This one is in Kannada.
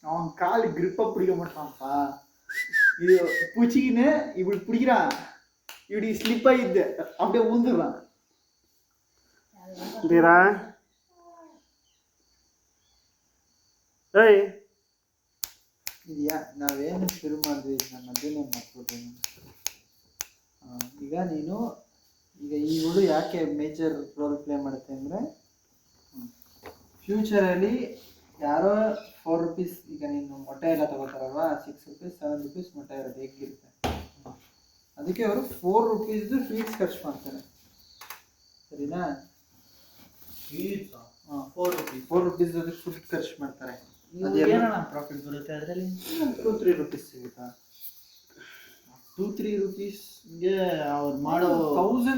அவன் கால் கிரிப்பா பிடிக்க மாட்டான்ப்பா. இது பூச்சிக்கின்னு இப்படி பிடிக்கிறான், இப்படி ஸ்லிப் ஆகிடுது, அப்படியே ஊந்துடுறான். ಇದೆಯಾ ನಾವೇನು ಶುರು ಮಾಡಿದ್ವಿ, ನಾನು ಅದನ್ನೇ ಮಾಡ್ಕೊಡ್ತೀನಿ. ಈಗ ನೀನು ಈ ಹುಡು ಯಾಕೆ ಮೇಜರ್ ರೋಲ್ ಪ್ಲೇ ಮಾಡುತ್ತೆ ಅಂದರೆ, ಫ್ಯೂಚರಲ್ಲಿ ಯಾರೋ 4 ರೂಪೀಸ್, ಈಗ ನೀನು ಮೊಟ್ಟೆ ಎಲ್ಲ ತಗೋತಾರಲ್ವ, 6 ರೂಪೀಸ್ 7 ರೂಪೀಸ್ ಮೊಟ್ಟೆ ಇರೋದು ಹೇಗಿರುತ್ತೆ, ಅದಕ್ಕೆ ಅವರು 4 ರೂಪೀಸ್ದು ಸ್ವೀಟ್ಸ್ ಖರ್ಚು ಮಾಡ್ತಾರೆ. ಸರಿನಾ? ಹಾಂ, 4 ರೂಪೀಸ್ ಅದಕ್ಕೆ ಫುಡ್ ಖರ್ಚು ಮಾಡ್ತಾರೆ. ಅದೇನೋ ಪ್ರಾಫಿಟ್ ಬರುತ್ತೆ ಅದರಲ್ಲಿ. 2-3 ರೂಪೀಸ್ ಸಿಗುತ್ತಾ? 2-3 ರೂಪೀಸ್ಗೆ ಅವ್ರು ಮಾಡೋ 1000